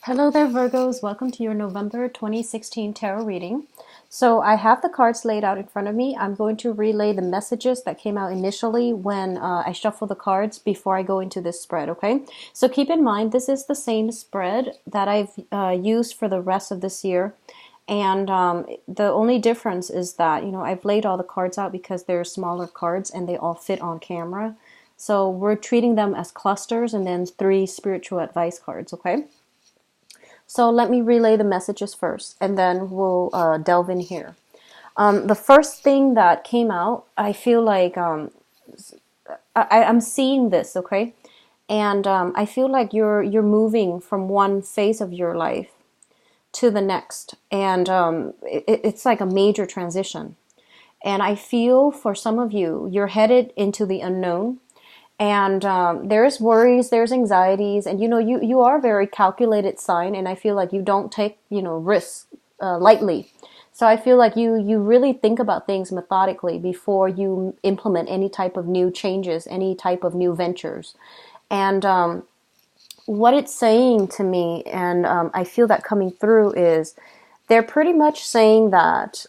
Hello there, Virgos. Welcome to your November 2016 tarot reading. So I have the cards laid out in front of me. I'm going to relay the messages that came out initially when I shuffle the cards before I go into this spread, okay? So keep in mind, this is the same spread that I've used for the rest of this year. And the only difference is that, I've laid all the cards out because they're smaller cards and they all fit on camera. So we're treating them as clusters and then 3 spiritual advice cards, okay? So let me relay the messages first, and then we'll delve in here. The first thing that came out, I feel like I'm seeing this, okay, and I feel like you're moving from one phase of your life to the next, and it's like a major transition. And I feel for some of you, you're headed into the unknown. And there's worries, there's anxieties, and you are a very calculated sign, and I feel like you don't take risks lightly. So I feel like you really think about things methodically before you implement any type of new changes, any type of new ventures. And what it's saying to me, and I feel that coming through, is they're pretty much saying that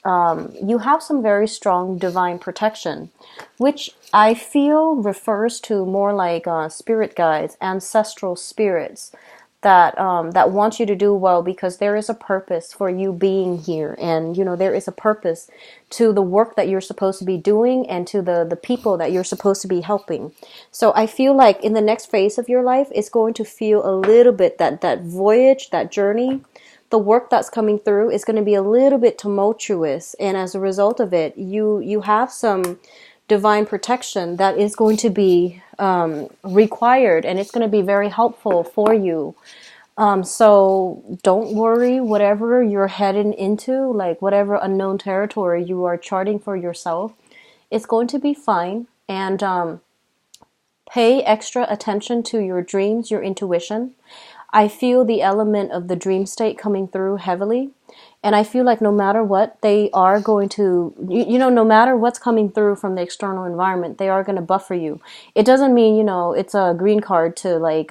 you have some very strong divine protection, which I feel refers to more like spirit guides, ancestral spirits that want you to do well, because there is a purpose for you being here, and there is a purpose to the work that you're supposed to be doing and to the people that you're supposed to be helping. So I feel like in the next phase of your life, it's going to feel a little bit that voyage, that journey. The work that's coming through is going to be a little bit tumultuous, and as a result of it, you have some divine protection that is going to be required, and it's going to be very helpful for you. So don't worry, whatever you're heading into, like whatever unknown territory you are charting for yourself, it's going to be fine. And pay extra attention to your dreams, your intuition. I feel the element of the dream state coming through heavily. And I feel like no matter what, they are going to, no matter what's coming through from the external environment, they are going to buffer you. It doesn't mean, it's a green card to like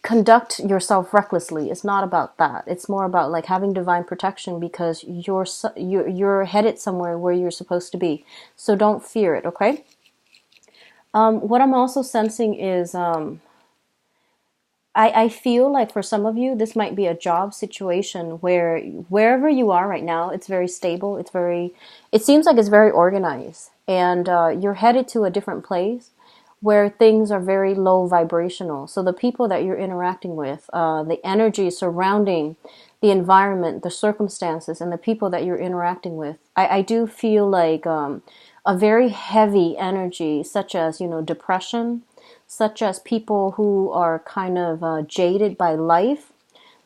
conduct yourself recklessly. It's not about that. It's more about like having divine protection, because you're headed somewhere where you're supposed to be. So don't fear it, okay? What I'm also sensing is I feel like for some of you, this might be a job situation where wherever you are right now, it's very stable. It seems like it's very organized, and you're headed to a different place where things are very low vibrational. So the people that you're interacting with, the energy surrounding the environment, the circumstances, and the people that you're interacting with, I do feel like a very heavy energy, such as, depression, such as people who are kind of jaded by life.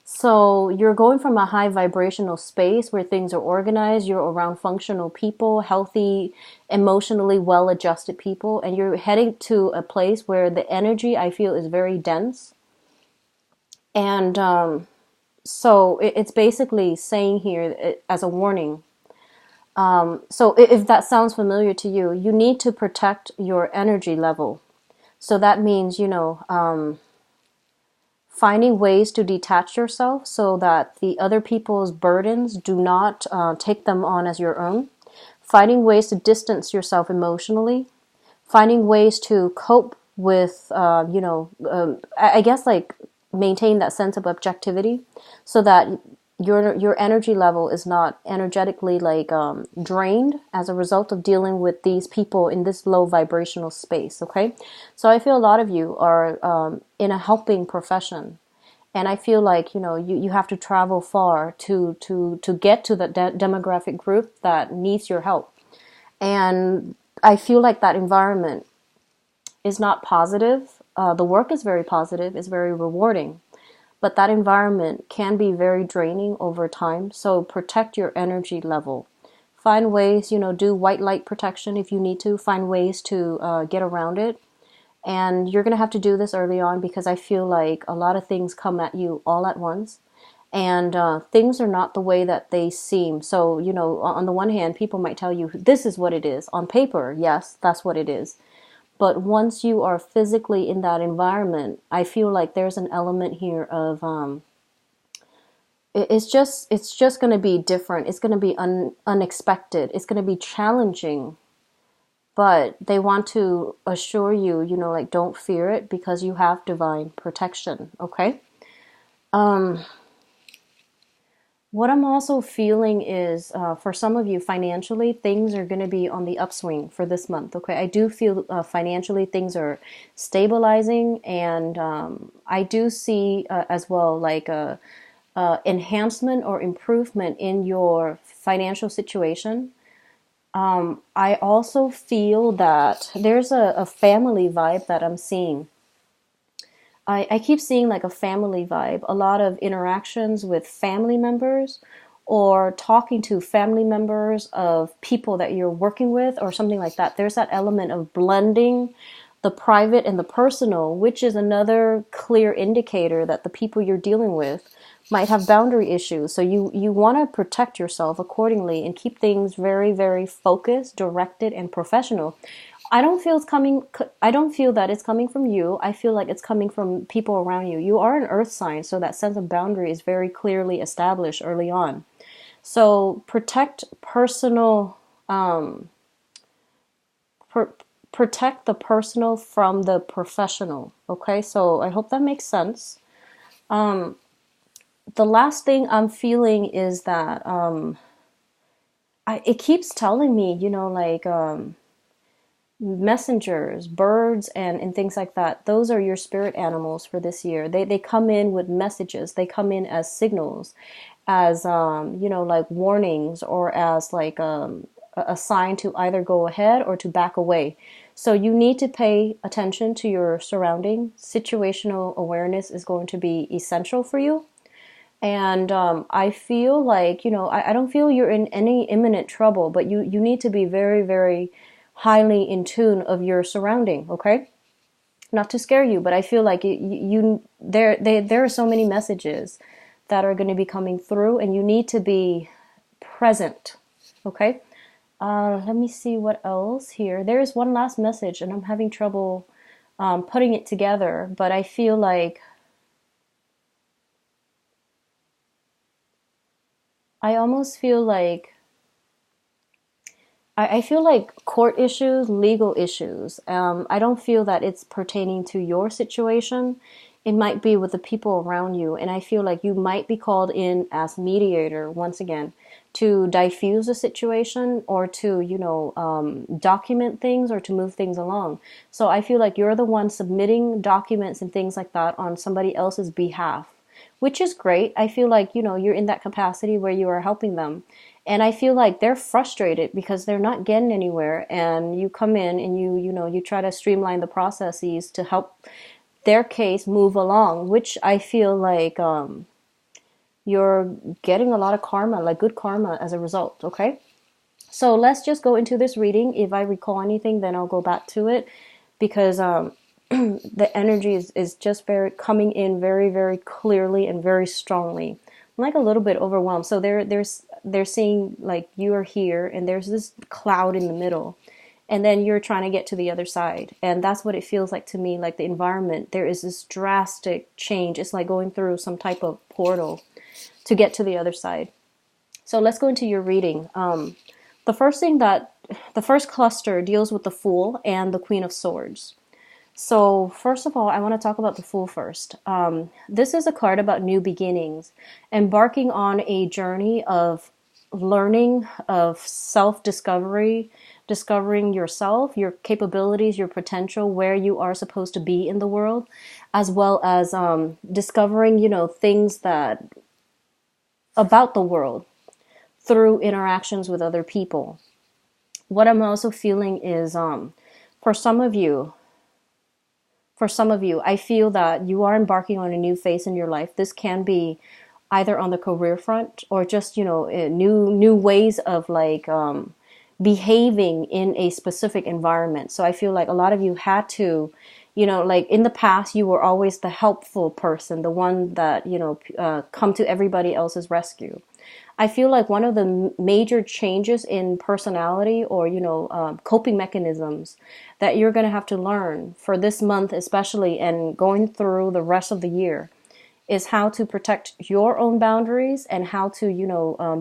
So you're going from a high vibrational space where things are organized, you're around functional people, healthy, emotionally well-adjusted people, and you're heading to a place where the energy, I feel, is very dense. And so it's basically saying here as a warning. So if that sounds familiar to you, you need to protect your energy level. So that means, finding ways to detach yourself so that the other people's burdens do not take them on as your own. Finding ways to distance yourself emotionally. Finding ways to cope with, I guess like maintain that sense of objectivity so that your energy level is not energetically like drained as a result of dealing with these people in this low vibrational space. Okay, so I feel a lot of you are in a helping profession, and I feel like you have to travel far to get to the demographic group that needs your help, and I feel like that environment is not positive. The work is very positive, it's very rewarding. But that environment can be very draining over time. So protect your energy level. Find ways, do white light protection if you need to. Find ways to get around it. And you're going to have to do this early on, because I feel like a lot of things come at you all at once. And things are not the way that they seem. So, on the one hand, people might tell you, this is what it is. On paper, yes, that's what it is. But once you are physically in that environment, I feel like there's an element here of it's just going to be different. It's going to be unexpected. It's going to be challenging, but they want to assure you, like, don't fear it because you have divine protection. Okay. What I'm also feeling is, for some of you, financially, things are going to be on the upswing for this month. Okay, I do feel financially things are stabilizing, and I do see as well like a enhancement or improvement in your financial situation. I also feel that there's a family vibe that I'm seeing. I keep seeing like a family vibe, a lot of interactions with family members or talking to family members of people that you're working with or something like that. There's that element of blending the private and the personal, which is another clear indicator that the people you're dealing with might have boundary issues. So you want to protect yourself accordingly and keep things very, very focused, directed, and professional. I don't feel that it's coming from you. I feel like it's coming from people around you. You are an earth sign, so that sense of boundary is very clearly established early on. So protect personal, pr- protect the personal from the professional. Okay, so I hope that makes sense. The last thing I'm feeling is that it keeps telling me, like messengers, birds, and things like that. Those are your spirit animals for this year. They come in with messages. They come in as signals, as like warnings, or as like a sign to either go ahead or to back away. So you need to pay attention to your surrounding. Situational awareness is going to be essential for you. And I feel like, I don't feel you're in any imminent trouble, but you need to be very, very highly in tune of your surrounding, okay? Not to scare you, but I feel like there are so many messages that are going to be coming through, and you need to be present, okay? Let me see what else here. There is one last message, and I'm having trouble putting it together, but I feel like I almost feel like I feel like court issues, legal issues. I don't feel that it's pertaining to your situation. It might be with the people around you. And I feel like you might be called in as mediator once again to diffuse a situation or to, document things or to move things along. So I feel like you're the one submitting documents and things like that on somebody else's behalf, which is great. I feel like, you're in that capacity where you are helping them. And I feel like they're frustrated because they're not getting anywhere. And you come in and you try to streamline the processes to help their case move along, which I feel like you're getting a lot of karma, like good karma as a result. Okay. So let's just go into this reading. If I recall anything, then I'll go back to it because the energy is just very coming in very, very clearly and very strongly. I'm like a little bit overwhelmed. So they're seeing like you are here and there's this cloud in the middle, and then you're trying to get to the other side. And that's what it feels like to me, like the environment. There is this drastic change. It's like going through some type of portal to get to the other side. So let's go into your reading. The first cluster deals with the Fool and the Queen of Swords. So first of all, I want to talk about the Fool first. This is a card about new beginnings, embarking on a journey of learning, of self-discovery, discovering yourself, your capabilities, your potential, where you are supposed to be in the world, as well as discovering, things that about the world through interactions with other people. What I'm also feeling is for some of you, I feel that you are embarking on a new phase in your life. This can be either on the career front or just, new ways of like behaving in a specific environment. So I feel like a lot of you had to, like in the past, you were always the helpful person, the one that, come to everybody else's rescue. I feel like one of the major changes in personality or, coping mechanisms that you're going to have to learn for this month, especially, and going through the rest of the year, is how to protect your own boundaries and how to,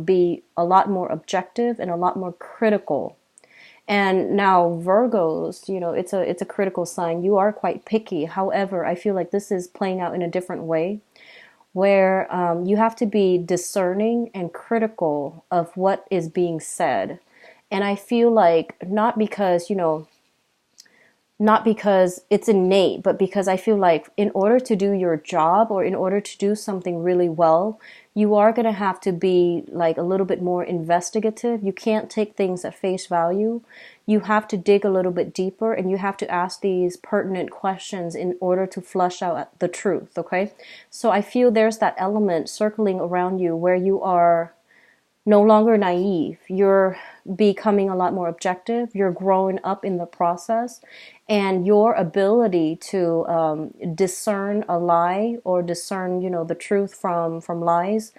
be a lot more objective and a lot more critical. And now Virgos, it's a critical sign. You are quite picky. However, I feel like this is playing out in a different way where you have to be discerning and critical of what is being said. And I feel like not because it's innate, but because I feel like in order to do your job or in order to do something really well, you are going to have to be like a little bit more investigative. You can't take things at face value. You have to dig a little bit deeper and you have to ask these pertinent questions in order to flush out the truth, okay? So I feel there's that element circling around you where you are no longer naive. You're becoming a lot more objective. You're growing up in the process, and your ability to discern a lie or discern, the truth from lies.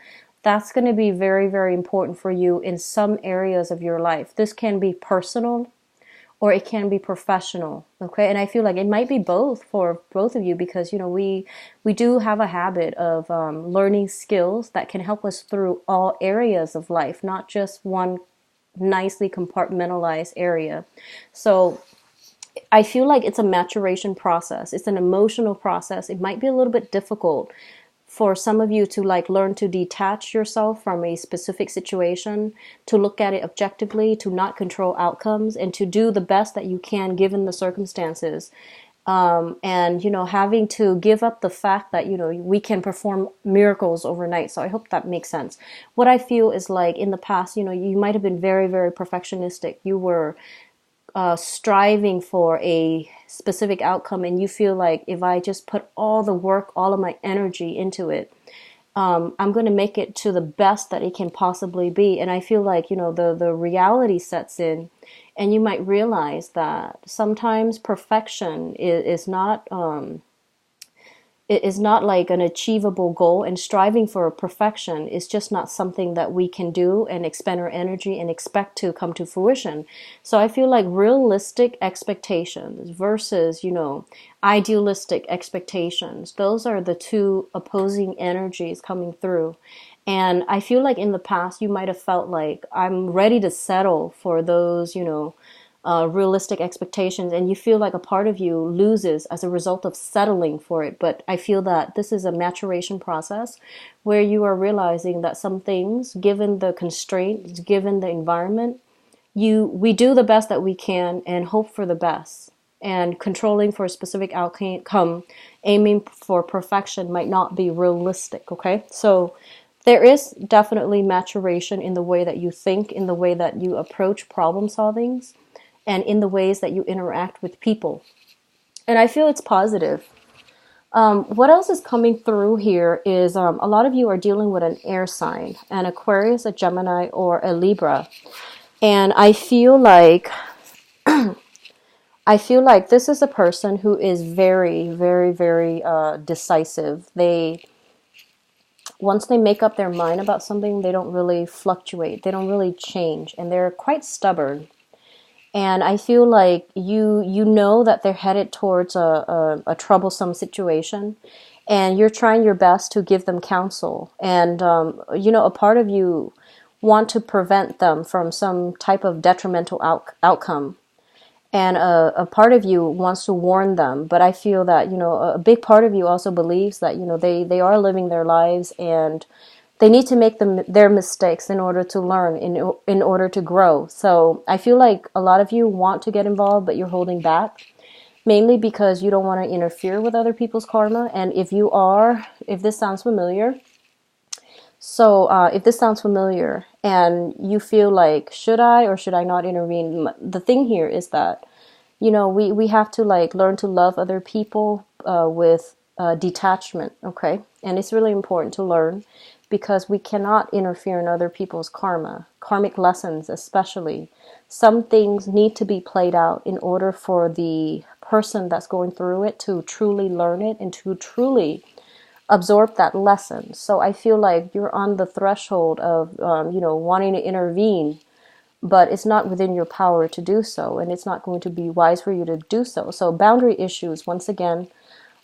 That's going to be very, very important for you in some areas of your life. This can be personal or it can be professional. Okay. And I feel like it might be both for both of you because, we do have a habit of learning skills that can help us through all areas of life, not just one nicely compartmentalized area. So I feel like it's a maturation process. It's an emotional process. It might be a little bit difficult for some of you to like learn to detach yourself from a specific situation, to look at it objectively, to not control outcomes, and to do the best that you can given the circumstances. And having to give up the fact that we can perform miracles overnight. So I hope that makes sense. What I feel is like in the past, you might have been very, very perfectionistic. You were striving for a specific outcome, and you feel like if I just put all the work, all of my energy into it, I'm going to make it to the best that it can possibly be. And I feel like, the reality sets in, and you might realize that sometimes perfection is not it is not like an achievable goal, and striving for perfection is just not something that we can do and expend our energy and expect to come to fruition. So I feel like realistic expectations versus, idealistic expectations, those are the two opposing energies coming through. And I feel like in the past you might have felt like I'm ready to settle for those, realistic expectations, and you feel like a part of you loses as a result of settling for it. But I feel that this is a maturation process where you are realizing that some things, given the constraints, given the environment, we do the best that we can and hope for the best. And controlling for a specific outcome, aiming for perfection might not be realistic, okay? So there is definitely maturation in the way that you think, in the way that you approach problem solvings, and in the ways that you interact with people. And I feel it's positive. What else is coming through here is a lot of you are dealing with an air sign, an Aquarius, a Gemini, or a Libra. And I feel like this is a person who is very, very, very decisive. Once they make up their mind about something, they don't really fluctuate. They don't really change. And they're quite stubborn. And I feel like you know that they're headed towards a troublesome situation, and you're trying your best to give them counsel. And, a part of you want to prevent them from some type of detrimental outcome. And a part of you wants to warn them. But I feel that, a big part of you also believes that, they are living their lives, and they need to make their mistakes in order to learn, in order to grow. So I feel like a lot of you want to get involved, but you're holding back, mainly because you don't want to interfere with other people's karma. And if this sounds familiar, if this sounds familiar and you feel like, should I or should I not intervene? The thing here is that, we have to like learn to love other people with detachment, okay? And it's really important to learn, because we cannot interfere in other people's karmic lessons especially. Some things need to be played out in order for the person that's going through it to truly learn it and to truly absorb that lesson. So I feel like you're on the threshold of, wanting to intervene, but it's not within your power to do so, and it's not going to be wise for you to do so. So boundary issues, once again,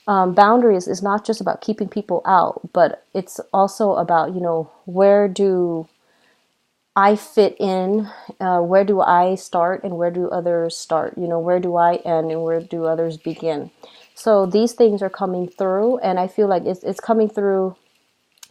boundaries is not just about keeping people out, but it's also about, where do I fit in, where do I start and where do others start? Where do I end and where do others begin? So these things are coming through, and I feel like it's coming through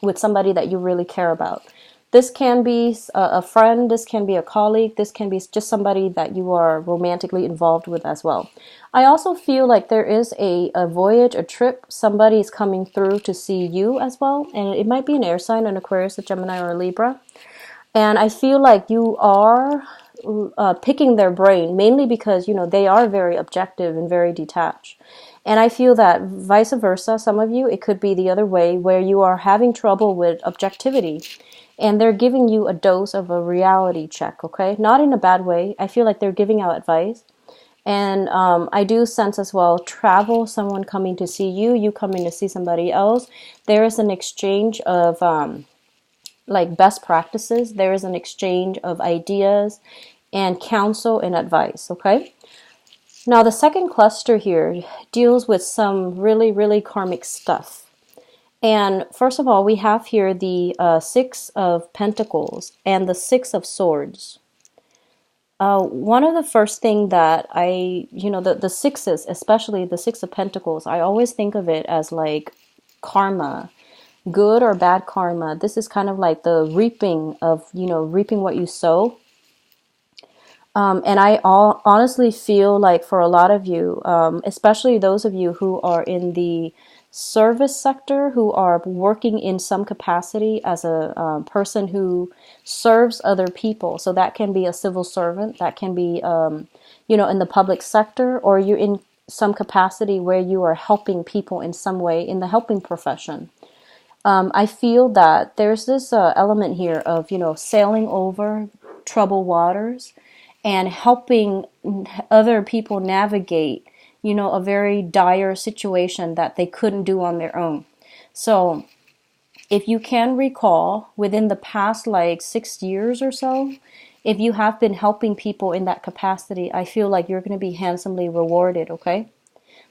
with somebody that you really care about. This can be a friend, this can be a colleague, this can be just somebody that you are romantically involved with as well. I also feel like there is a voyage, a trip, somebody is coming through to see you as well, and it might be an air sign, an Aquarius, a Gemini, or a Libra. And I feel like you are picking their brain, mainly because, they are very objective and very detached. And I feel that vice versa, some of you, it could be the other way, where you are having trouble with objectivity. And they're giving you a dose of a reality check, okay? Not in a bad way. I feel like they're giving out advice. And I do sense as well travel, someone coming to see you, you coming to see somebody else. There is an exchange of like best practices. There is an exchange of ideas and counsel and advice, okay? Now, the second cluster here deals with some really, really karmic stuff. And first of all, we have here the Six of Pentacles and the Six of Swords. One of the first thing that the sixes, especially the Six of Pentacles, I always think of it as like karma, good or bad karma. This is kind of like the reaping of, reaping what you sow. And I honestly feel like for a lot of you, especially those of you who are in the service sector, who are working in some capacity as a person who serves other people. So that can be a civil servant, that can be, in the public sector, or you're in some capacity where you are helping people in some way in the helping profession. I feel that there's this element here of, sailing over troubled waters and helping other people navigate, a very dire situation that they couldn't do on their own. So if you can recall, within the past like 6 years or so, if you have been helping people in that capacity, I feel like you're going to be handsomely rewarded, okay?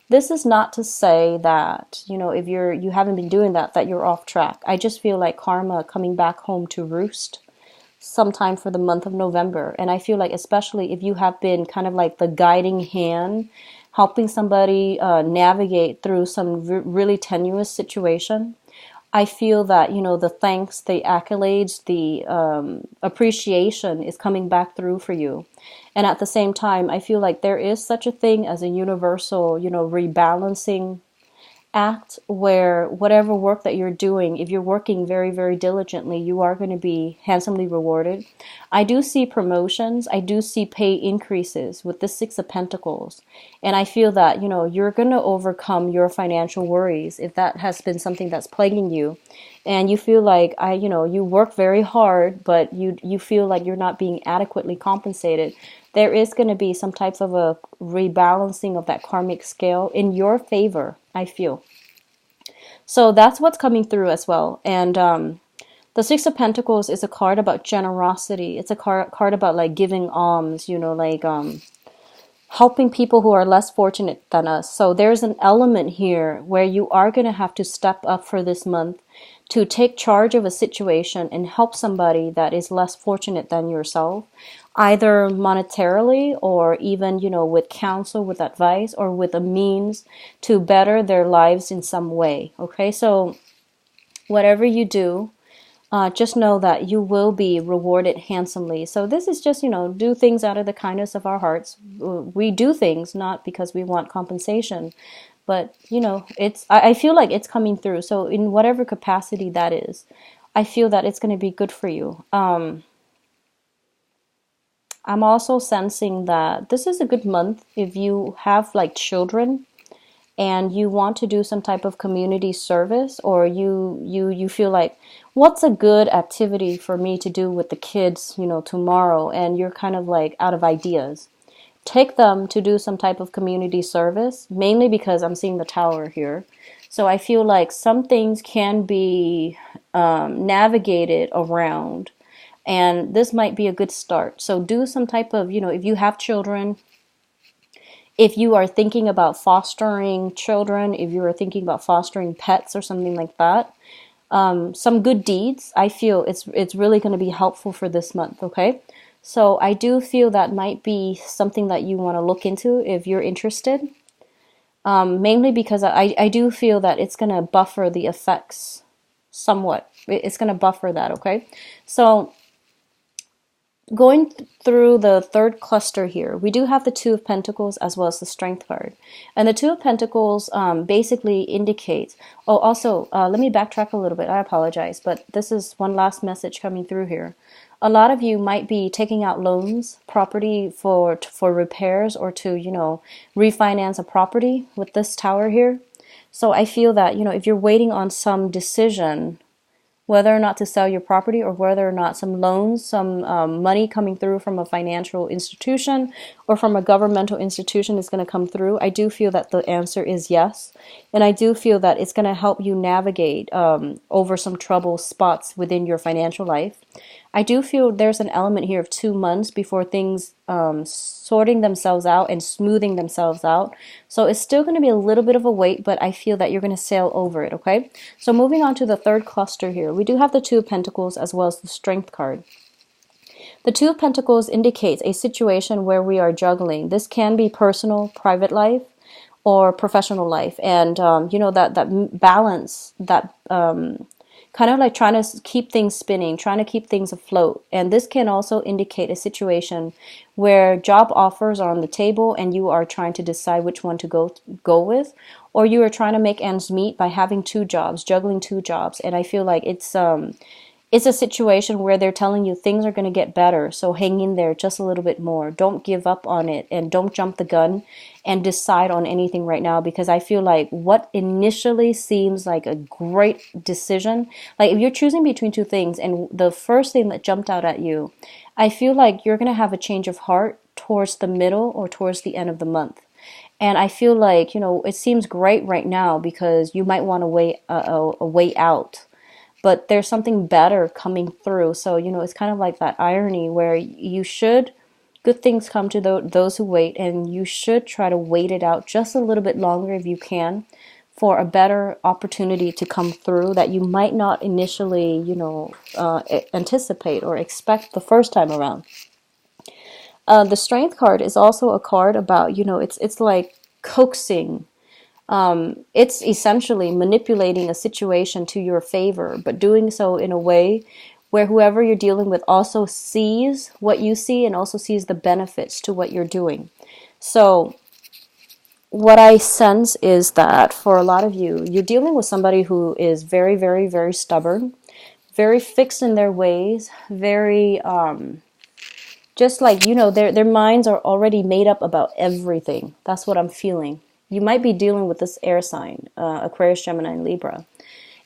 This is not to say that, if you haven't been doing that you're off track. I just feel like karma coming back home to roost sometime for the month of November. And I feel like especially if you have been kind of like the guiding hand, helping somebody navigate through some really tenuous situation, I feel that, the thanks, the accolades, the appreciation is coming back through for you. And at the same time, I feel like there is such a thing as a universal, rebalancing act where whatever work that you're doing, if you're working very, very diligently, you are going to be handsomely rewarded. I do see promotions. I do see pay increases with the Six of Pentacles. And I feel that, you're going to overcome your financial worries if that has been something that's plaguing you. And you feel like, you work very hard, but you feel like you're not being adequately compensated. There is going to be some type of a rebalancing of that karmic scale in your favor, I feel. So that's what's coming through as well. And the Six of Pentacles is a card about generosity. It's a card about like giving alms, helping people who are less fortunate than us. So there's an element here where you are going to have to step up for this month to take charge of a situation and help somebody that is less fortunate than yourself, either monetarily or even, with counsel, with advice, or with a means to better their lives in some way. Okay, so whatever you do, just know that you will be rewarded handsomely. So this is just, do things out of the kindness of our hearts. We do things not because we want compensation, but, I feel like it's coming through. So in whatever capacity that is, I feel that it's going to be good for you. I'm also sensing that this is a good month if you have like children and you want to do some type of community service, or you feel like, what's a good activity for me to do with the kids, tomorrow, and you're kind of like out of ideas. Take them to do some type of community service, mainly because I'm seeing the Tower here. So I feel like some things can be navigated around, and this might be a good start. So do some type of, if you have children, if you are thinking about fostering children, if you are thinking about fostering pets or something like that, some good deeds, I feel it's really going to be helpful for this month, okay? So I do feel that might be something that you want to look into if you're interested. Mainly because I do feel that it's going to buffer the effects somewhat. It's going to buffer that, okay? So going through the third cluster here, we do have the Two of Pentacles as well as the Strength card. And the Two of Pentacles basically indicates, oh, also, let me backtrack a little bit. I apologize, but this is one last message coming through here. A lot of you might be taking out loans, property for repairs, or to, refinance a property with this Tower here. So I feel that, if you're waiting on some decision, whether or not to sell your property, or whether or not some loans, some money coming through from a financial institution or from a governmental institution is going to come through, I do feel that the answer is yes. And I do feel that it's going to help you navigate over some trouble spots within your financial life. I do feel there's an element here of 2 months before things sorting themselves out and smoothing themselves out. So it's still going to be a little bit of a wait, but I feel that you're going to sail over it, okay? So moving on to the third cluster here, we do have the Two of Pentacles as well as the Strength card. The Two of Pentacles indicates a situation where we are juggling. This can be personal, private life, or professional life. And, that balance, that kind of like trying to keep things spinning, trying to keep things afloat. And this can also indicate a situation where job offers are on the table and you are trying to decide which one to go with, or you are trying to make ends meet by having 2 jobs, juggling 2 jobs. And I feel like it's a situation where they're telling you things are going to get better, so hang in there just a little bit more. Don't give up on it, and don't jump the gun and decide on anything right now, because I feel like what initially seems like a great decision, like if you're choosing between 2 things and the first thing that jumped out at you, I feel like you're going to have a change of heart towards the middle or towards the end of the month. And I feel like, it seems great right now because you might want to wait a way out. But there's something better coming through. So, it's kind of like that irony where good things come to those who wait, and you should try to wait it out just a little bit longer if you can for a better opportunity to come through that you might not initially, anticipate or expect the first time around. The Strength card is also a card about, it's like coaxing. It's essentially manipulating a situation to your favor, but doing so in a way where whoever you're dealing with also sees what you see and also sees the benefits to what you're doing. So what I sense is that for a lot of you, you're dealing with somebody who is very, very, very stubborn, very fixed in their ways, very just like, their minds are already made up about everything. That's what I'm feeling. You might be dealing with this air sign, Aquarius, Gemini, and Libra.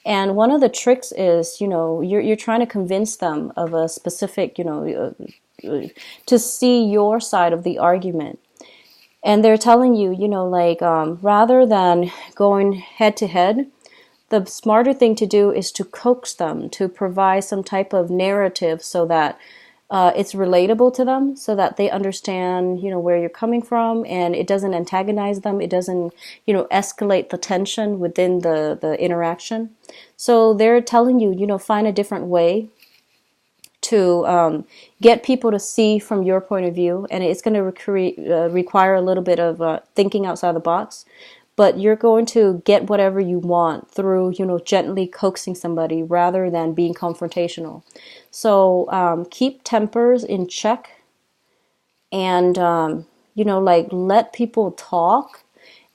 And one of the tricks is, you're trying to convince them of a specific, to see your side of the argument. And they're telling you, rather than going head to head, the smarter thing to do is to coax them, to provide some type of narrative so that it's relatable to them, so that they understand, where you're coming from, and it doesn't antagonize them. It doesn't, escalate the tension within the interaction. So they're telling you, find a different way to get people to see from your point of view, and it's going to require a little bit of thinking outside the box. But you're going to get whatever you want through, gently coaxing somebody rather than being confrontational. So keep tempers in check, and, let people talk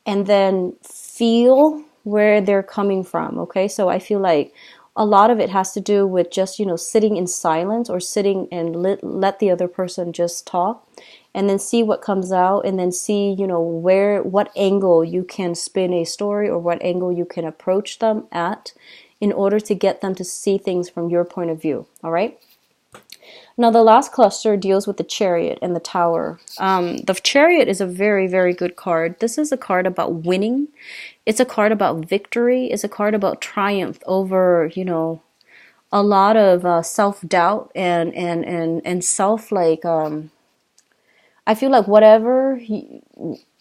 and then feel where they're coming from, okay? So I feel like a lot of it has to do with just, sitting in silence, or sitting and let the other person just talk, and then see what comes out, and then see, what angle you can spin a story, or what angle you can approach them at in order to get them to see things from your point of view, all right? Now, the last cluster deals with the Chariot and the Tower. The Chariot is a very, very good card. This is a card about winning. It's a card about victory. It's a card about triumph over, a lot of self-doubt and self, I feel like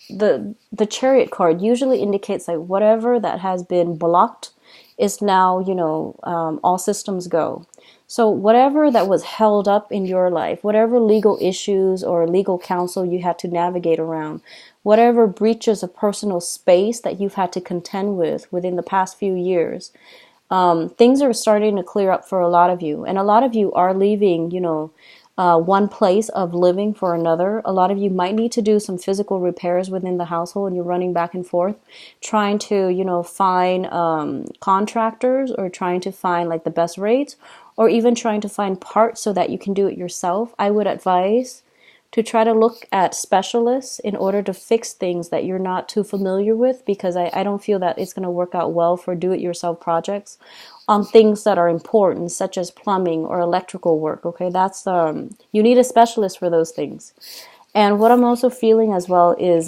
the Chariot card usually indicates like whatever that has been blocked is now, all systems go. So whatever that was held up in your life, whatever legal issues or legal counsel you had to navigate around, whatever breaches of personal space that you've had to contend with within the past few years, things are starting to clear up for a lot of you. And a lot of you are leaving, one place of living for another. A lot of you might need to do some physical repairs within the household, and you're running back and forth, trying to, find contractors, or trying to find like the best rates, or even trying to find parts so that you can do it yourself. I would advise to try to look at specialists in order to fix things that you're not too familiar with, because I don't feel that it's going to work out well for do-it-yourself projects on things that are important, such as plumbing or electrical work. Okay, that's you need a specialist for those things. And what I'm also feeling as well is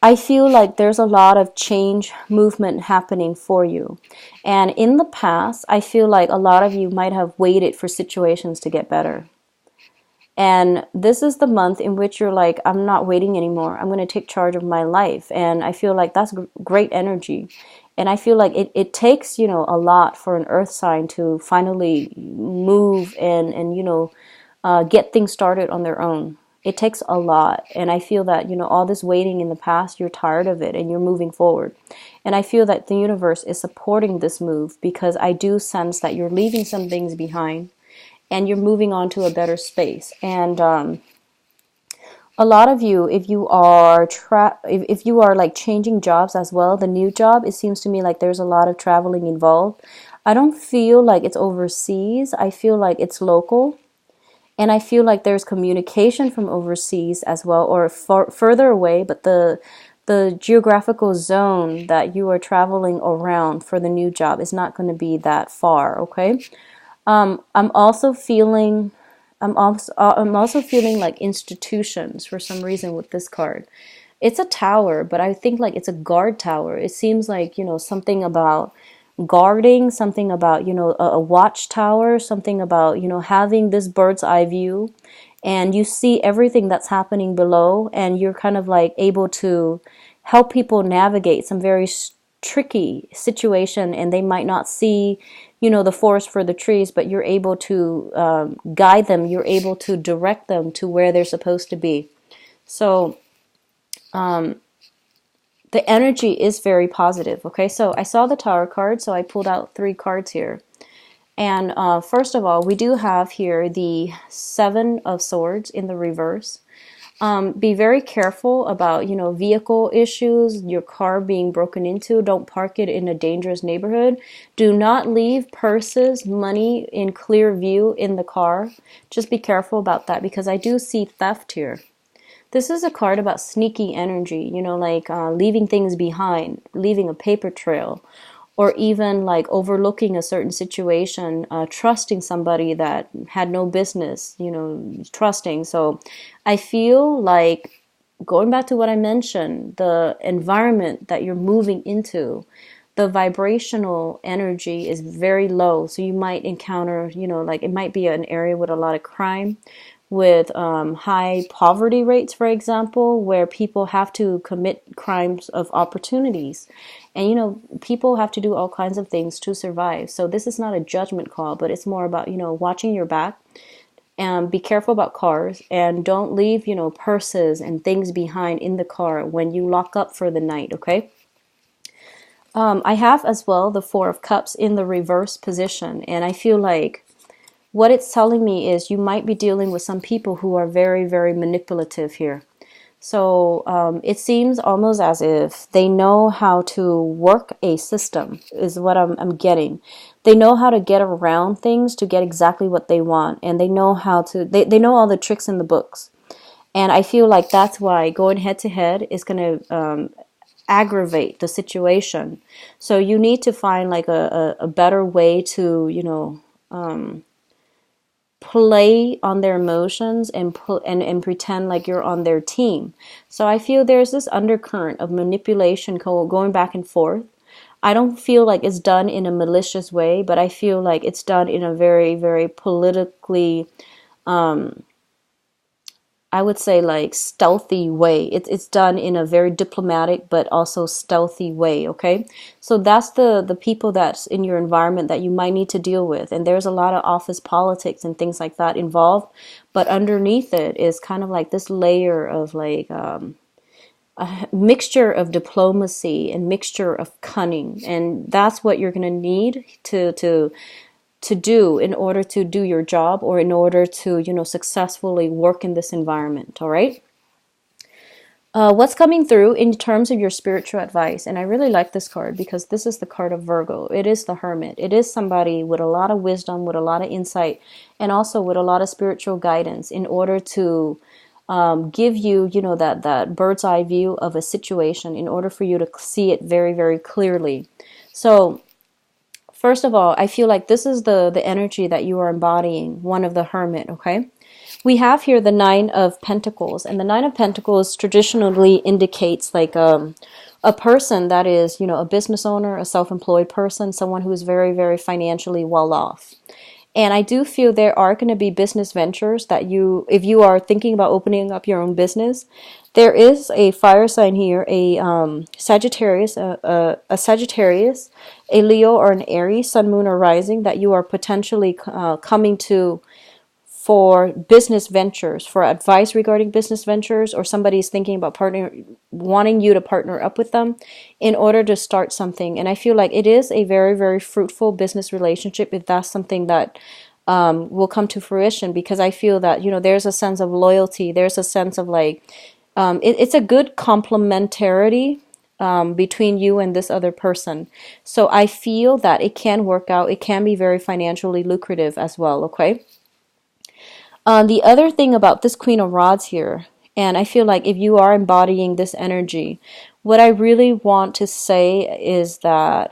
I feel like there's a lot of change movement happening for you. And in the past, I feel like a lot of you might have waited for situations to get better. And this is the month in which you're like, I'm not waiting anymore. I'm going to take charge of my life. And I feel like that's great energy. And I feel like it takes, a lot for an earth sign to finally move and get things started on their own. It takes a lot. And I feel that, all this waiting in the past, you're tired of it and you're moving forward. And I feel that the universe is supporting this move, because I do sense that you're leaving some things behind and you're moving on to a better space. And a lot of you, if you are if you are like changing jobs as well, the new job, it seems to me like there's a lot of traveling involved. I don't feel like it's overseas. I feel like it's local. And I feel like there's communication from overseas as well, or further away, but the geographical zone that you are traveling around for the new job is not going to be that far, okay? I'm also feeling like institutions for some reason with this card. It's a tower, but I think like it's a guard tower. It seems like, something about guarding, something about, a watchtower, something about, having this bird's eye view, and you see everything that's happening below, and you're kind of like able to help people navigate some very tricky situation, and they might not see, the forest for the trees, but you're able to guide them. You're able to direct them to where they're supposed to be. So the energy is very positive. Okay, so I saw the Tower card, so I pulled out 3 cards here. And first of all, we do have here the 7 of Swords in the reverse. Be very careful about, vehicle issues, your car being broken into. Don't park it in a dangerous neighborhood. Do not leave purses, money in clear view in the car. Just be careful about that, because I do see theft here. This is a card about sneaky energy, like leaving things behind, leaving a paper trail, or even like overlooking a certain situation, trusting somebody that had no business, trusting. So I feel like, going back to what I mentioned, the environment that you're moving into, the vibrational energy is very low. So you might encounter, like it might be an area with a lot of crime, with high poverty rates, for example, where people have to commit crimes of opportunities. And, people have to do all kinds of things to survive. So this is not a judgment call, but it's more about, watching your back. And be careful about cars, and don't leave, purses and things behind in the car when you lock up for the night, okay? I have as well the 4 of Cups in the reverse position, and I feel like what it's telling me is you might be dealing with some people who are very, very manipulative here. So it seems almost as if they know how to work a system, is what I'm getting. They know how to get around things to get exactly what they want. And they know how to, they know all the tricks in the books. And I feel like that's why going head to head is going to aggravate the situation. So you need to find like a better way to, play on their emotions and pretend like you're on their team. So I feel there's this undercurrent of manipulation going back and forth. I don't feel like it's done in a malicious way, but I feel like it's done in a very, very politically, I would say, like, stealthy way. It's done in a very diplomatic but also stealthy way, okay? So that's the people that's in your environment that you might need to deal with. And there's a lot of office politics and things like that involved, but underneath it is kind of like this layer of like a mixture of diplomacy and mixture of cunning. And that's what you're going to need to do in order to do your job, or in order to, you know, successfully work in this environment. All right. What's coming through in terms of your spiritual advice? And I really like this card because this is the card of Virgo. It is the Hermit. It is somebody with a lot of wisdom, with a lot of insight, and also with a lot of spiritual guidance in order to give you, you know, that bird's eye view of a situation, in order for you to see it very, very clearly. So first of all, I feel like this is the energy that you are embodying, one of the Hermit, okay? We have here the Nine of Pentacles, and the Nine of Pentacles traditionally indicates like a person that is, you know, a business owner, a self-employed person, someone who is very, very financially well off. And I do feel there are going to be business ventures that you, if you are thinking about opening up your own business, there is a fire sign here, a Sagittarius, a Leo or an Aries, Sun, Moon, or Rising, that you are potentially coming to for business ventures, for advice regarding business ventures, or somebody's thinking about wanting you to partner up with them in order to start something. And I feel like it is a very, very fruitful business relationship if that's something that will come to fruition, because I feel that, you know, there's a sense of loyalty, there's a sense of like, it's a good complementarity between you and this other person. So I feel that it can work out. It can be very financially lucrative as well, okay? The other thing about this Queen of Rods here, and I feel like if you are embodying this energy, what I really want to say is that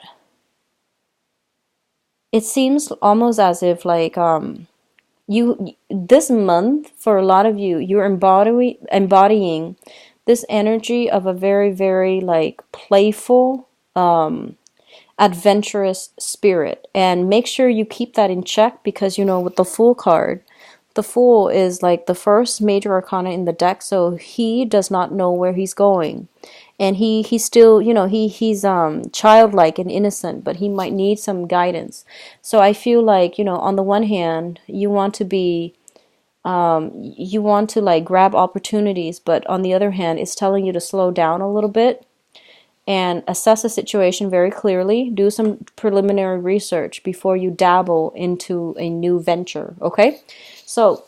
it seems almost as if like you, this month, for a lot of you, you're embodying this energy of a very, very like playful, adventurous spirit. And make sure you keep that in check, because, you know, with the Fool card, the Fool is like the first major arcana in the deck, so he does not know where he's going. And he's still, you know, he's childlike and innocent, but he might need some guidance. So I feel like, you know, on the one hand, you want to be, you want to like grab opportunities, but on the other hand, it's telling you to slow down a little bit and assess the situation very clearly. Do some preliminary research before you dabble into a new venture, okay? So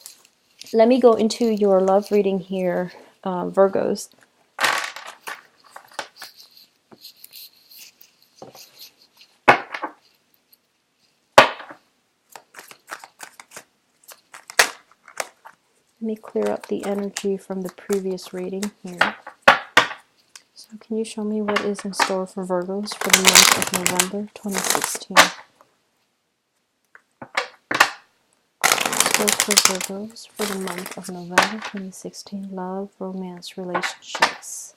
let me go into your love reading here, Virgos. Let me clear up the energy from the previous reading here. So can you show me what is in store for Virgos for the month of November 2016? For Virgos for the month of November 2016, love, romance, relationships.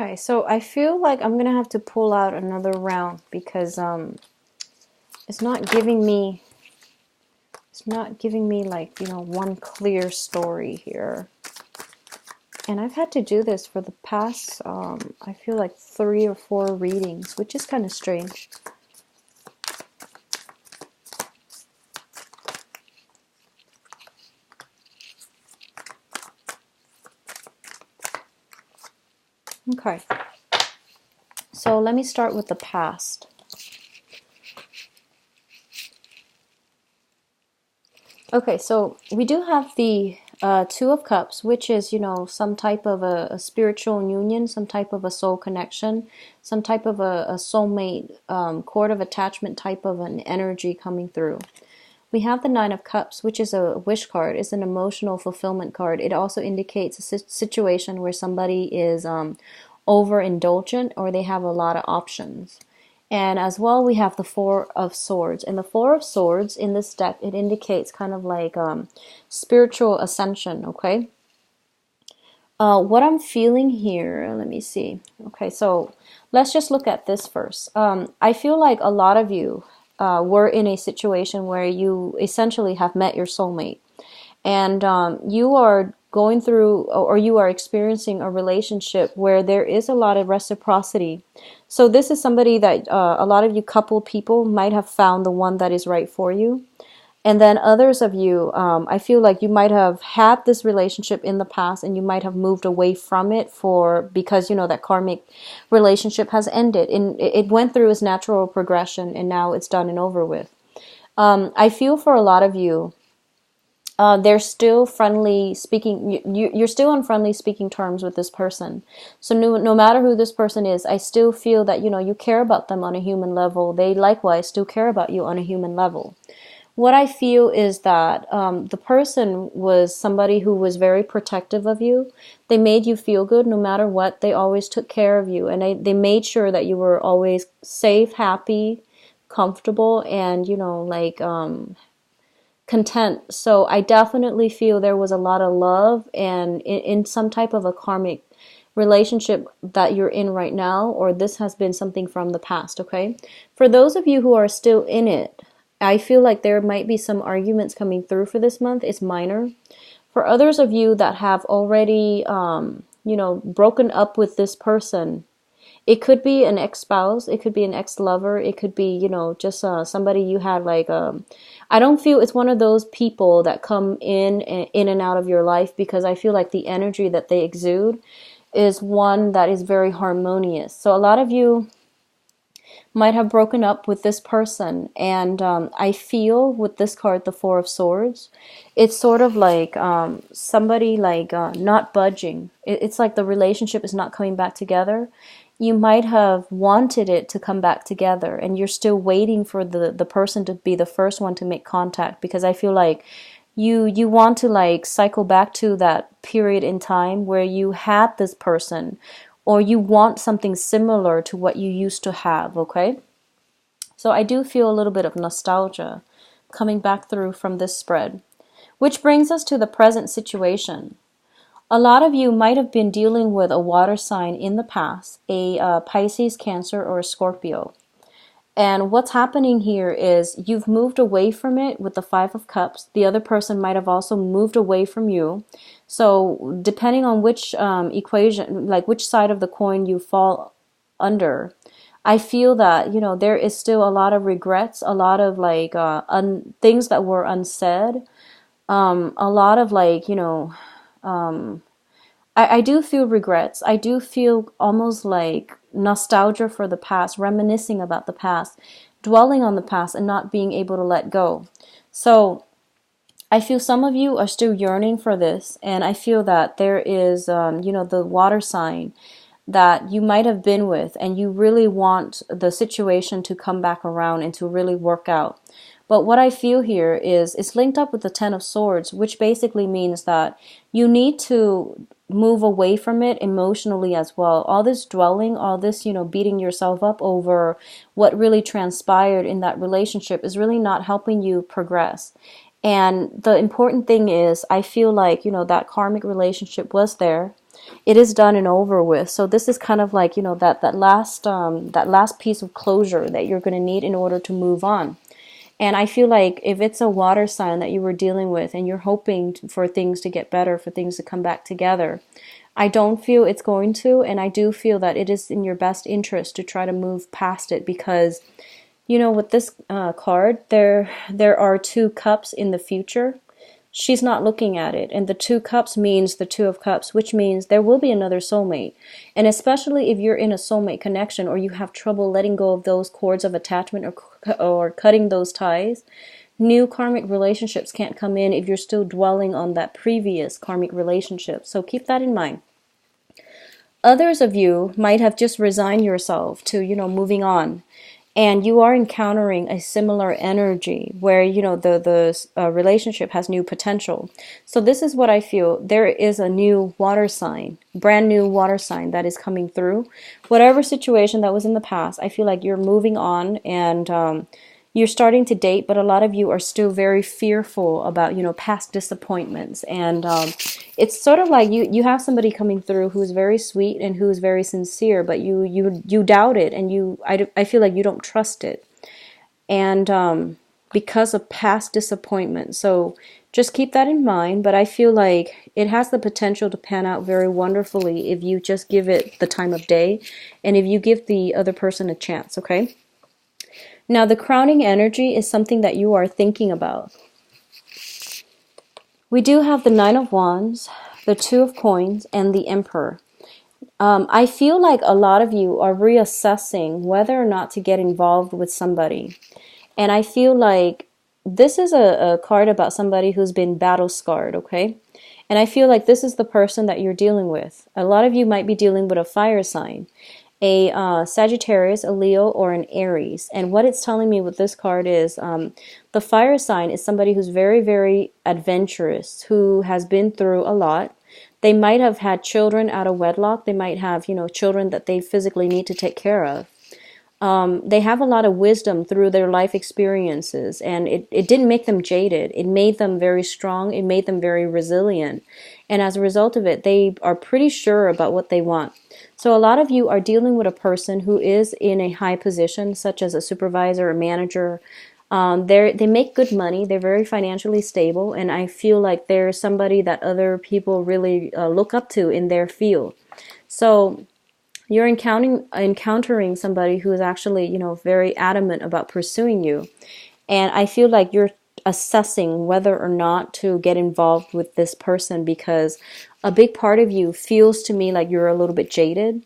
Okay, so I feel like I'm gonna have to pull out another round because it's not giving me like, one clear story here. And I've had to do this for the past I feel like 3 or 4 readings, which is kind of strange. Okay. So let me start with the past. Okay, so we do have the Two of Cups, which is, some type of a spiritual union, some type of a soul connection, some type of a soulmate, cord of attachment type of an energy coming through. We have the Nine of Cups, which is a wish card. It's an emotional fulfillment card. It also indicates a situation where somebody is overindulgent or they have a lot of options. And as well, we have the Four of Swords. And the Four of Swords in this deck, it indicates kind of like spiritual ascension, okay? What I'm feeling here, let me see. Okay, so let's just look at this first. I feel like a lot of you were in a situation where you essentially have met your soulmate. And you are going through or you are experiencing a relationship where there is a lot of reciprocity. So this is somebody that a lot of you couple people might have found the one that is right for you. And then others of you, I feel like you might have had this relationship in the past and you might have moved away from it because that karmic relationship has ended. And it went through its natural progression and now it's done and over with. I feel for a lot of you, they're still friendly speaking. You're still on friendly speaking terms with this person. So no matter who this person is, I still feel that, you care about them on a human level. They likewise still care about you on a human level. What I feel is that the person was somebody who was very protective of you. They made you feel good no matter what. They always took care of you. And they made sure that you were always safe, happy, comfortable, and, content. So I definitely feel there was a lot of love and in some type of a karmic relationship that you're in right now, or this has been something from the past, okay? For those of you who are still in it, I feel like there might be some arguments coming through for this month. It's minor. For others of you that have already, broken up with this person, it could be an ex-spouse, it could be an ex-lover, it could be, just somebody you had like, I don't feel it's one of those people that come in and out of your life, because I feel like the energy that they exude is one that is very harmonious. So a lot of you might have broken up with this person, and I feel with this card, the Four of Swords, it's sort of like somebody like not budging. It's like the relationship is not coming back together. You might have wanted it to come back together, and you're still waiting for the person to be the first one to make contact, because I feel like you want to like cycle back to that period in time where you had this person, or you want something similar to what you used to have, okay? So I do feel a little bit of nostalgia coming back through from this spread, which brings us to the present situation. A lot of you might have been dealing with a water sign in the past, a Pisces, Cancer, or a Scorpio. And what's happening here is you've moved away from it with the Five of Cups. The other person might have also moved away from you. So depending on which equation, like which side of the coin you fall under, I feel that, there is still a lot of regrets, a lot of like things that were unsaid, a lot of like, I do feel regrets. I do feel almost like nostalgia for the past, reminiscing about the past, dwelling on the past and not being able to let go. So I feel some of you are still yearning for this, and I feel that there is, the water sign that you might have been with, and you really want the situation to come back around and to really work out. But what I feel here is it's linked up with the Ten of Swords, which basically means that you need to move away from it emotionally as well. All this dwelling, all this, beating yourself up over what really transpired in that relationship is really not helping you progress. And the important thing is, I feel like, that karmic relationship was there. It is done and over with. So this is kind of like, you know, that last piece of closure that you're going to need in order to move on. And I feel like if it's a water sign that you were dealing with and you're hoping for things to get better, for things to come back together, I don't feel it's going to, and I do feel that it is in your best interest to try to move past it, because, you know, with this card, there are two cups in the future. She's not looking at it, and the two cups means the two of cups, which means there will be another soulmate. And especially if you're in a soulmate connection, or you have trouble letting go of those cords of attachment, or cutting those ties, new karmic relationships can't come in if you're still dwelling on that previous karmic relationship. So keep that in mind. Others of you might have just resigned yourself to, you know, moving on. And you are encountering a similar energy where, you know, the relationship has new potential. So this is what I feel. There is a new water sign, brand new water sign that is coming through. Whatever situation that was in the past, I feel like you're moving on, and you're starting to date, but a lot of you are still very fearful about, you know, past disappointments. And it's sort of like you have somebody coming through who's very sweet and who's very sincere, but you doubt it, and I feel like you don't trust it. And because of past disappointment. So just keep that in mind, but I feel like it has the potential to pan out very wonderfully if you just give it the time of day, and if you give the other person a chance, okay? Now, the crowning energy is something that you are thinking about. We do have the Nine of Wands, the Two of Coins, and the Emperor. I feel like a lot of you are reassessing whether or not to get involved with somebody. And I feel like this is a card about somebody who's been battle scarred, okay? And I feel like this is the person that you're dealing with. A lot of you might be dealing with a fire sign, a Sagittarius, a Leo, or an Aries. And what it's telling me with this card is the fire sign is somebody who's very, very adventurous, who has been through a lot. They might have had children out of wedlock. They might have, you know, children that they physically need to take care of. They have a lot of wisdom through their life experiences, and it didn't make them jaded. It made them very strong. It made them very resilient. And as a result of it, they are pretty sure about what they want. So a lot of you are dealing with a person who is in a high position, such as a supervisor or manager. They make good money. They're very financially stable. And I feel like they're somebody that other people really look up to in their field. So you're encountering somebody who is actually, you know, very adamant about pursuing you. And I feel like you're assessing whether or not to get involved with this person, because a big part of you feels to me like you're a little bit jaded.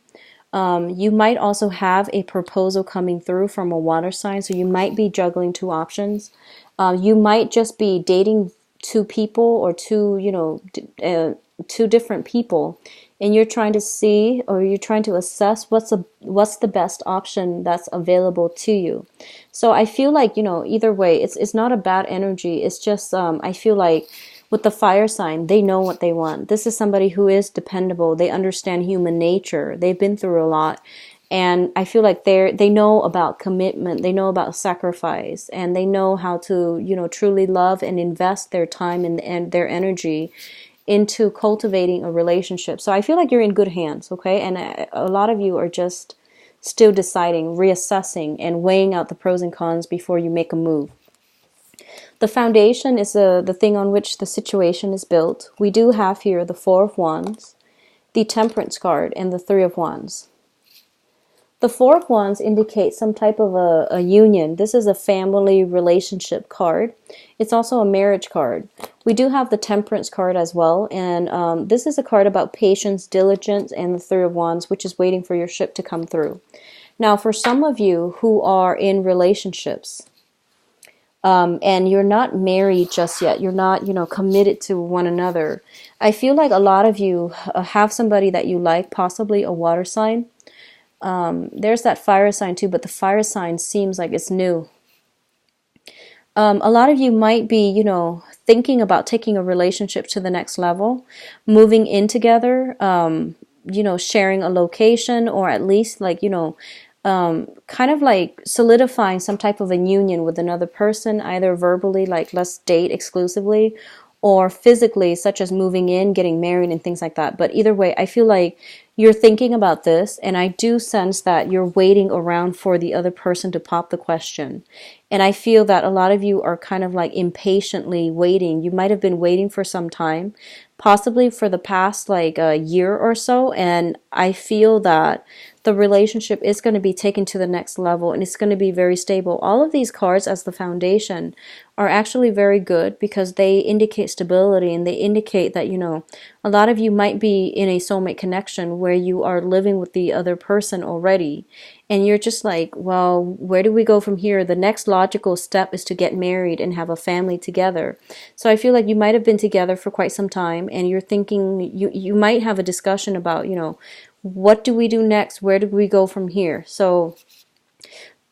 You might also have a proposal coming through from a water sign, so you might be juggling two options. You might just be dating two people, or two, you know, two different people, and you're trying to see, or you're trying to assess what's the best option that's available to you. So I feel like, you know, either way, it's not a bad energy. It's just I feel like with the fire sign, they know what they want. This is somebody who is dependable. They understand human nature. They've been through a lot. And I feel like they know about commitment. They know about sacrifice. And they know how to, you know, truly love and invest their time and their energy into cultivating a relationship. So I feel like you're in good hands, okay? And a lot of you are just still deciding, reassessing, and weighing out the pros and cons before you make a move. The foundation is the thing on which the situation is built. We do have here the Four of Wands, the Temperance card, and the Three of Wands. The Four of Wands indicates some type of a union. This is a family relationship card. It's also a marriage card. We do have the Temperance card as well, and this is a card about patience, diligence, and the Three of Wands, which is waiting for your ship to come through. Now, for some of you who are in relationships, and you're not married just yet, you're not, you know, committed to one another, I feel like a lot of you have somebody that you like, possibly a water sign. There's that fire sign too, but the fire sign seems like it's new. A lot of you might be, you know, thinking about taking a relationship to the next level, moving in together, you know, sharing a location, or at least like, you know, kind of like solidifying some type of a union with another person, either verbally, like let's date exclusively, or physically, such as moving in, getting married, and things like that. But either way, I feel like you're thinking about this, and I do sense that you're waiting around for the other person to pop the question. And I feel that a lot of you are kind of like impatiently waiting. You might have been waiting for some time, possibly for the past like a year or so, and I feel that the relationship is going to be taken to the next level and it's going to be very stable. All of these cards as the foundation are actually very good because they indicate stability, and they indicate that, you know, a lot of you might be in a soulmate connection where you are living with the other person already, and you're just like, well, where do we go from here? The next logical step is to get married and have a family together. So I feel like you might have been together for quite some time, and you're thinking, you might have a discussion about, you know, what do we do next? Where do we go from here? So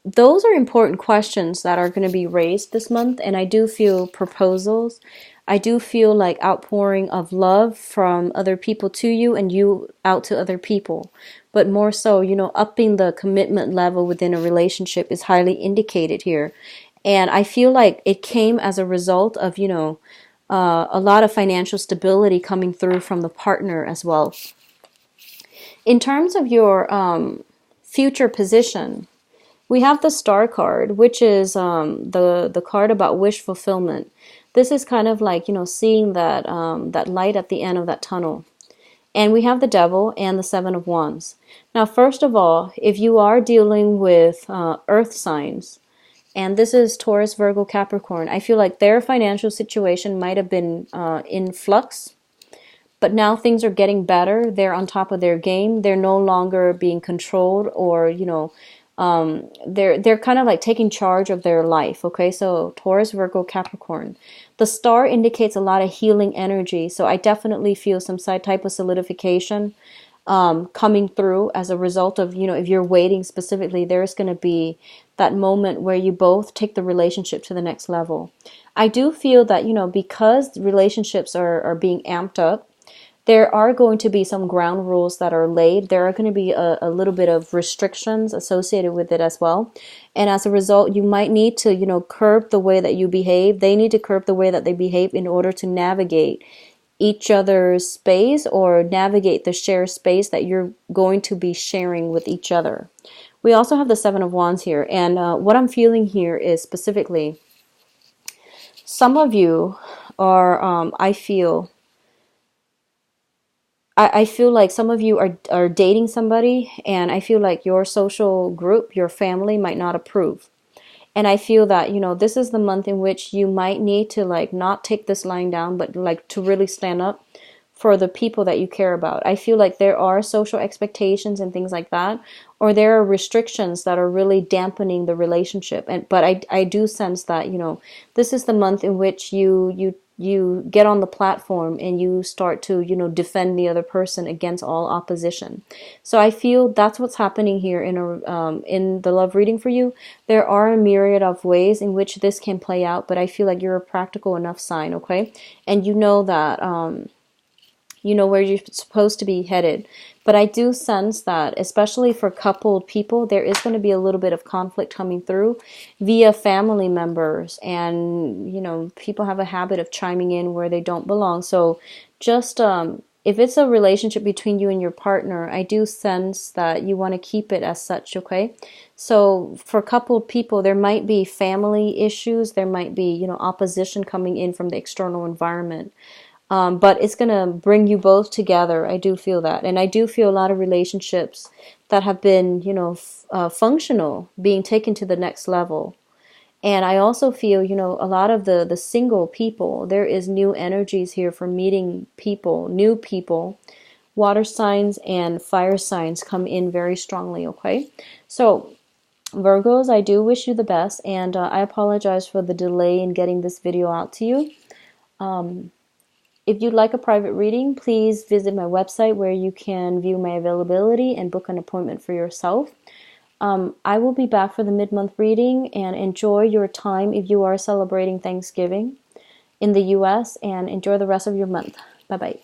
those are important questions that are going to be raised this month, and I do feel proposals. I do feel like outpouring of love from other people to you and you out to other people. But more so, you know, upping the commitment level within a relationship is highly indicated here. And I feel like it came as a result of, you know, a lot of financial stability coming through from the partner as well. In terms of your future position, we have the Star card, which is the card about wish fulfillment. This is kind of like, you know, seeing that that light at the end of that tunnel. And we have the Devil and the Seven of Wands. Now, first of all, if you are dealing with earth signs, and this is Taurus, Virgo, Capricorn, I feel like their financial situation might have been in flux, but now things are getting better. They're on top of their game. They're no longer being controlled, or, you know, they're kind of like taking charge of their life. Okay, so Taurus, Virgo, Capricorn. The star indicates a lot of healing energy. So I definitely feel some type of solidification coming through as a result of, you know, if you're waiting specifically, there's going to be that moment where you both take the relationship to the next level. I do feel that, you know, because relationships are being amped up, there are going to be some ground rules that are laid. There are going to be a little bit of restrictions associated with it as well. And as a result, you might need to, you know, curb the way that you behave. They need to curb the way that they behave in order to navigate each other's space, or navigate the shared space that you're going to be sharing with each other. We also have the Seven of Wands here. And what I'm feeling here is specifically, some of you are, I feel like some of you are dating somebody, and I feel like your social group, your family might not approve. And I feel that, you know, this is the month in which you might need to like not take this lying down, but like to really stand up for the people that you care about. I feel like there are social expectations and things like that, or there are restrictions that are really dampening the relationship. But I do sense that, you know, this is the month in which you get on the platform and you start to, you know, defend the other person against all opposition. So I feel that's what's happening here in the love reading for you. There are a myriad of ways in which this can play out, but I feel like you're a practical enough sign, okay? And you know that you know where you're supposed to be headed. But I do sense that, especially for coupled people, there is going to be a little bit of conflict coming through via family members. And, you know, people have a habit of chiming in where they don't belong. So just if it's a relationship between you and your partner, I do sense that you want to keep it as such, okay? So for coupled people, there might be family issues. There might be, you know, opposition coming in from the external environment. But it's going to bring you both together. I do feel that. And I do feel a lot of relationships that have been, you know, functional being taken to the next level. And I also feel, you know, a lot of the single people, there is new energies here for meeting people, new people. Water signs and fire signs come in very strongly, okay? So Virgos, I do wish you the best. And I apologize for the delay in getting this video out to you. If you'd like a private reading, please visit my website where you can view my availability and book an appointment for yourself. I will be back for the mid-month reading, and enjoy your time if you are celebrating Thanksgiving in the US, and enjoy the rest of your month. Bye-bye.